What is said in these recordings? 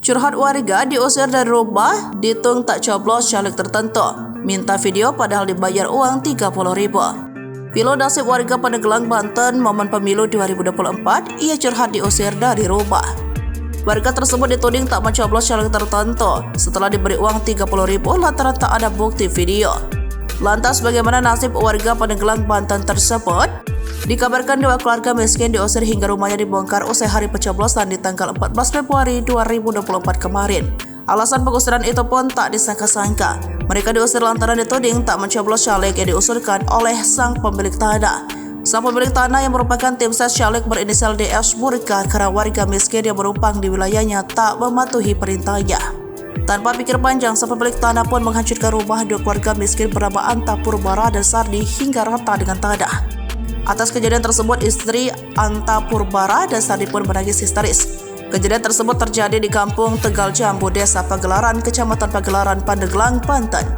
Curhat warga diusir dari rumah, ditung tak coblos caleg tertentu. Minta video padahal dibayar uang 30.000. Pilu nasib warga Pandeglang, Banten momen pemilu 2024, ia curhat diusir dari rumah. Warga tersebut dituding tak mencoblos caleg tertentu setelah diberi uang 30.000 lantaran tak ada bukti video. Lantas bagaimana nasib warga Pandeglang, Banten tersebut? Dikabarkan dua keluarga miskin diusir hingga rumahnya dibongkar usai hari pencoblosan di tanggal 14 Februari 2024 kemarin. Alasan pengusiran itu pun tak disangka-sangka. Mereka diusir lantaran dituding tak mencoblos caleg yang diusulkan oleh sang pemilik tanah. Sang pemilik tanah yang merupakan tim ses caleg berinisial DS murka karena warga miskin yang merumpang di wilayahnya tak mematuhi perintahnya. Tanpa pikir panjang, sang pemilik tanah pun menghancurkan rumah dua keluarga miskin bernama Anta Purbara dan Sardi hingga rata dengan tanah. Atas kejadian tersebut, istri Anta Purbara dan Sardi pun menangis histeris. Kejadian tersebut terjadi di kampung Tegal Jambu, Desa Pagelaran, Kecamatan Pagelaran, Pandeglang, Banten.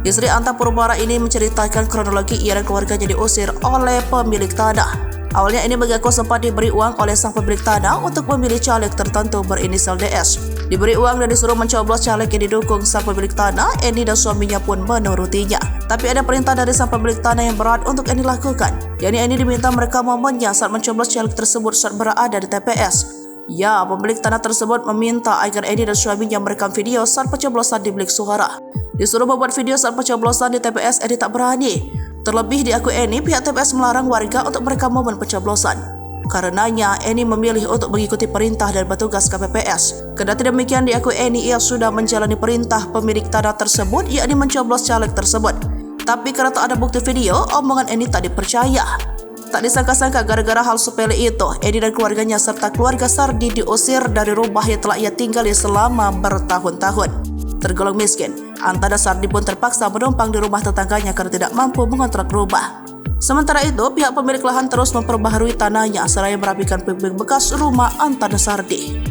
Istri Anta Purbara ini menceritakan kronologi ia dan keluarganya diusir oleh pemilik tanah. Awalnya ini mengaku sempat diberi uang oleh sang pemilik tanah untuk memilih caleg tertentu berinisial DS. Diberi uang dan disuruh mencoblos caleg yang didukung sang pemilik tanah. Eni dan suaminya pun menurutinya. Tapi ada perintah dari sang pemilik tanah yang berat untuk Eni lakukan. yakni Eni diminta merekam momennya saat mencoblos caleg tersebut saat berada di TPS. Ya, pemilik tanah tersebut meminta agar Eni dan suaminya merekam video saat pencoblosan di bilik suara. Disuruh membuat video saat pencoblosan di TPS, Eni tak berani. Terlebih diakui Eni, pihak TPS melarang warga untuk merekam momen pencoblosan. Karenanya, Eni memilih untuk mengikuti perintah dan petugas KPPS. Kendati demikian, diakui Eni ia sudah menjalani perintah pemilik tanah tersebut, yakni mencoblos caleg tersebut. Tapi karena tak ada bukti video, omongan Eni tak dipercaya. Tak disangka-sangka gara-gara hal sepele itu, Eni dan keluarganya serta keluarga Sardi diusir dari rumah yang telah ia tinggali selama bertahun-tahun. Tergolong miskin, Anta dan Sardi pun terpaksa menumpang di rumah tetangganya karena tidak mampu mengontrak rumah. Sementara itu, pihak pemilik lahan terus memperbaharui tanahnya seraya merapikan puing-puing bekas rumah Anta dan Sardi.